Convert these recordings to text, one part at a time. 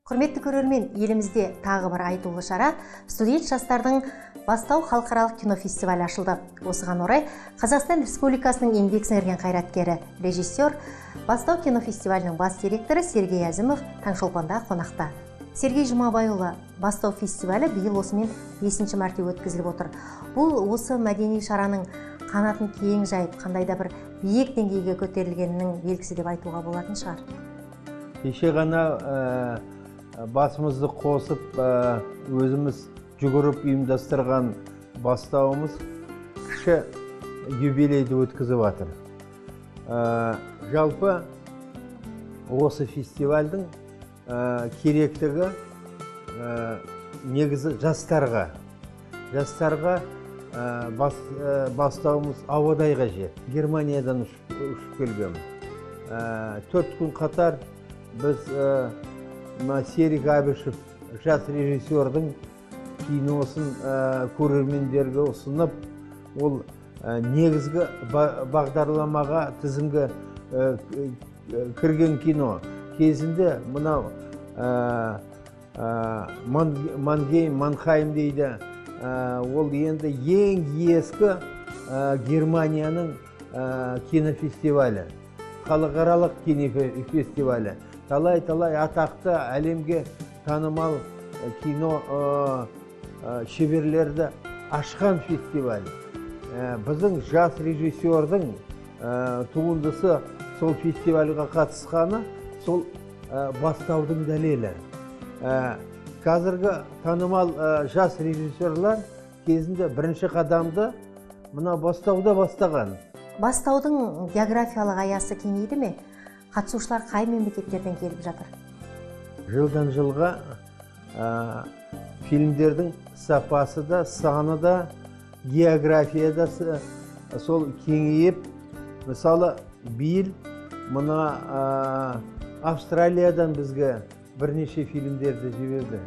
Құрметті көрермен, елімізде тағы бір айтулы шара студент жастардың Бастау халықаралық кинофестивалі ашылды. Осыған орай Қазақстан Республикасының еңбек сіңірген қайраткері, режиссер, Бастау кинофестивалінің бас директоры Сергей Әзімов Таңшолпанда қонақта. Сергей Жұмабайұлы, Бастау фестивалі биыл осымен 5-ші мәрте өткізіліп отыр. Бұл осы мәдени шараның қанатын кең жайып, қандай да бір биік деңгейге көтерілгенінің белгісі деп айтуға болатын шығар. Кеше ғана басымызды қосып, өзіміз жүгіріп ұйымдастырған бастауымыз кіші юбилейді өткізіп жатыр. Жалпы осы фестивальдің керектігі негізі жастарға бастауымыз ауадай қажет. Германиядан ұшып келгенмін. 4 күн қатар біз Серік Әбішев жас режиссердің киносын көрермендерге ұсынып, ол негізгі бағдарламаға тізімге кірген кино. Кезінде мынау Манхайм дейді, ол енді ең ескі Германияның кинофестивалі, халықаралық кинофестивалі. Талай-талай атақты әлемге танымал кино шеберлерді ашқан фестиваль. Біздің жас режиссердің туындысы сол фестивальға қатысқаны, сол бастаудың дәлелі. Қазіргі танымал жас режиссерлар кезінде бірінші қадамды мына бастауда бастаған. Бастаудың географиялық аясы кеңейді ме? Қатысушылар қай мемлекеттерден келіп жатыр? Жылдан жылға фильмдердің сапасы да, саны да, географияда сол кеңейіп, мысалы, биыл мына Австралиядан бізге бірнеше фильмдерді жіберді.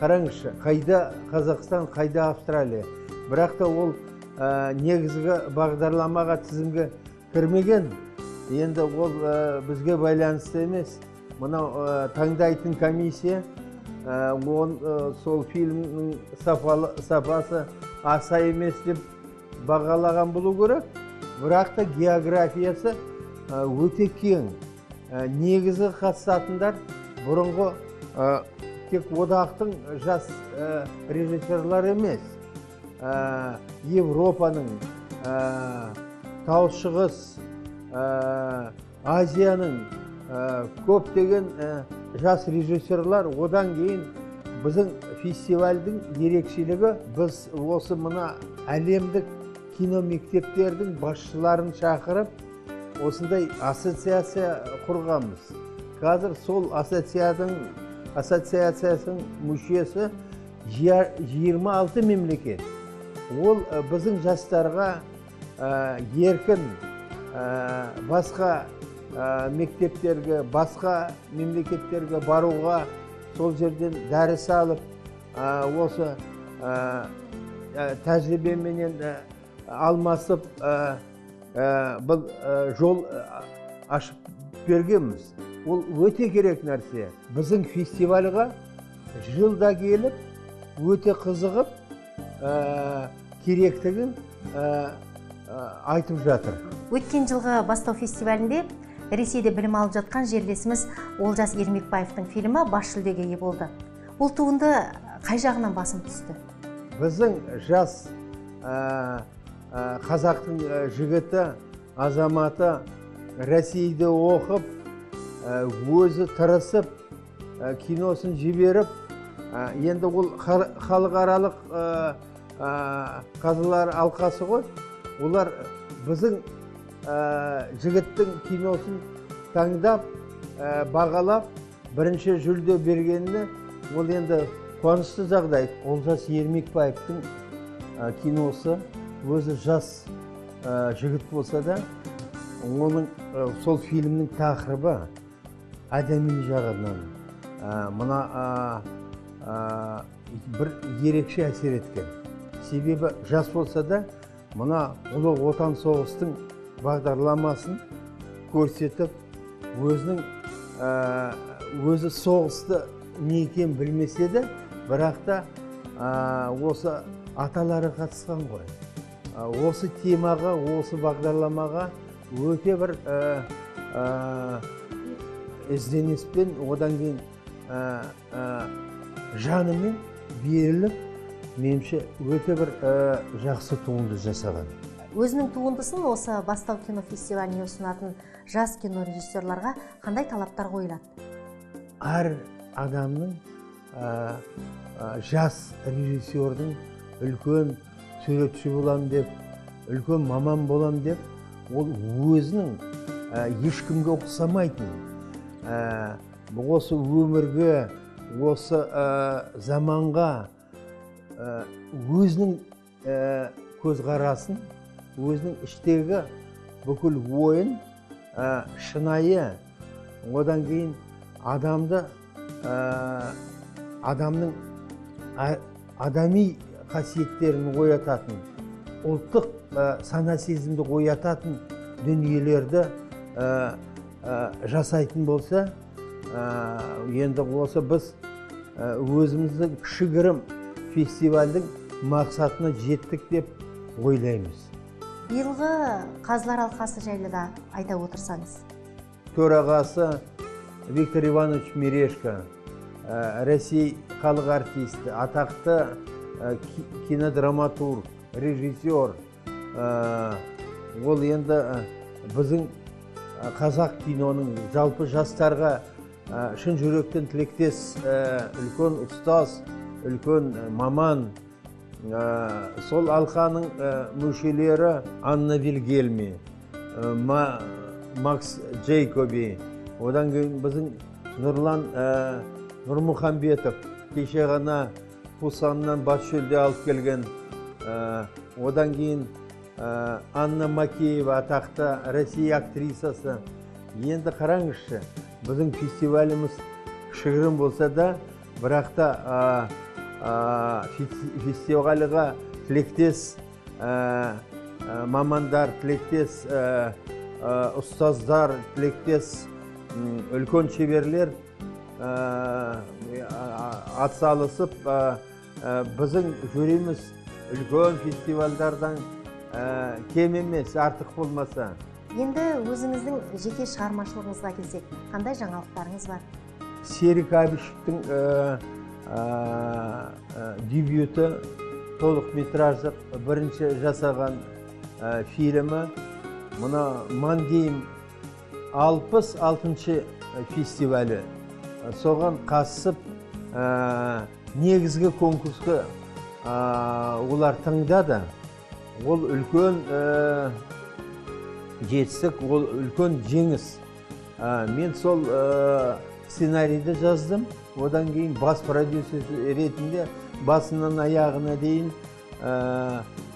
Қараңызшы, қайда Қазақстан, қайда Австралия. Бірақ та ол негізгі бағдарламаға тізімге кірмеген. Енді ол бізге байланысты емес. Мынау таңдайтын комиссия сол фильмнің сапасы аса емес деп бағалаған болу керек. Бірақ та географиясы өте кең. Негізі қатысатындар бұрынғы тек одақтың жас режиссерлар емес. Европаның, Таусшығыс, Азияның көптеген жас режиссерлар. Одан кейін біздің фестивальдің ерекшелігі, біз осы мына әлемдік кино мектептердің басшыларын шақырып, осындай ассоциация құрғанбыз. Қазір сол ассоциациясының мүшесі 26 мемлекет. Ол біздің жастарға еркін басқа мектептерге, басқа мемлекеттерге баруға, сол жерден дәріс алып, осы тәжірибеменен алмасып, бұл жол ашып бергенбіз. Ол өте керек нәрсе. Біздің фестивальға жылда келіп, өте қызығып, керектігін айтып жатыр. Өткен жылғы Бастау фестивалінде Ресейде білім алып жатқан жерлесіміз Олжас Ермекбаевтың фильмі бас жүлдеге ие болды. Бұл туынды қай жағынан басым түсті? Біздің жас қазақтың жігіті, азаматы Ресейде оқып, өзі тырысып, киносын жіберіп, енді ол халықаралық қазылар алқасы ғой. Олар біздің жігіттің киносын таңдап, бағалап, бірінші жүлде бергеніне, ол енді қуанышты жағдай. Олжас Ермекбаевтың киносы өзі жас жігіт болса да, оның сол фильмнің тақырыбы адами жағынан мына бір ерекше әсер еткен. Себебі жас болса да, мына ұлы отан соғыстың бағдарламасын көрсетіп, өзі соғысты не екенін білмесе де, бірақ та осы аталары қатысқан ғой. Осы темаға, осы бағдарламаға өте бір ізденіспен, одан кейін жанымен беріліп, меніңше өте бір жақсы туынды жасаған. Өзінің туындысын осы Бастау кинофестиваліне ұсынатын жас кинорежиссерларға қандай талаптар қойылады? Әр адамның, жас режиссердің үлкен суретші болам деп, үлкен маман болам деп, ол өзінің ешкімге ұқсамайтын, осы өмірге, осы заманға өзінің көзқарасын, өзінің іштегі бүкіл ойын шынайы, одан кейін адамның адами қасиеттерін оятатын, ұлттық сана сезімді оятатын дүниелерді жасайтын болса, енді осы біз өзіміздің кішігірім фестивальдің мақсатына жеттік деп ойлаймыз. Биылғы қазылар алқасы жайлы да айта отырсаңыз. Төрағасы Виктор Иванович Мерешко, Ресей халық артисті, атақты кинодраматург, режиссер. Ол енді біздің қазақ киноның жалпы жастарға шын жүректен тілектес үлкен ұстаз, үлкен маман. Сол алқаның мүшелері Анна Вильгельми, Макс Джейкоби, одан кейін біздің Нұрлан Нұрмұхамбетов, кеше ғана Пусаннан бас жүлде алып келген. Одан кейін Анна Макеева, атақты Россия актрисасы. Енді қараңызшы, біздің фестиваліміз кішігірім болса да, бірақ та фестиваліға тілектес мамандар, тілектес ұстаздар, тілектес үлкен шеберлер атсалысып, біздің жүреміз үлкен фестивальдардан кем емес, артық болмаса. Енді өзіңіздің жеке шығармашылығыңызға келсек, қандай жаңалықтарыңыз бар? Серік Әбішевтің дебюті, толық метраждық бірінші жасаған фильмі. Мұна Мангейм 66-шы фестивалі. Соған қатысып, негізгі конкурсқа олар таңдады. Ол үлкен жетістік, ол үлкен жеңіс. Мен сол сценарийді жаздым. Одан кейін бас продюсер ретінде басынан аяғына дейін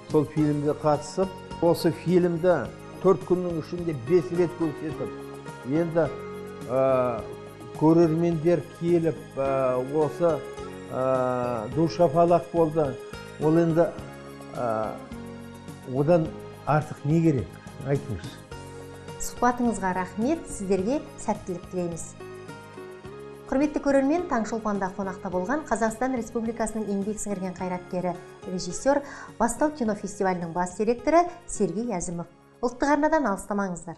сол фильмге қатысып, осы фильмді 4 күннің ішінде 5 рет көрсетіп, енді көрермендер келіп, осы душафалақ болды. Ол енді одан артық не керек? Айтыңыз. Сұхбатыңызға рахмет, сіздерге сәттілік тілейміз. Құрметті көрермен, Таңшолпанда қонақта болған Қазақстан Республикасының еңбек сіңірген қайраткері, режиссер, Бастау кинофестивалінің бас директоры Сергей Әзімов. Ұлттық арнадан алыстамаңыздар.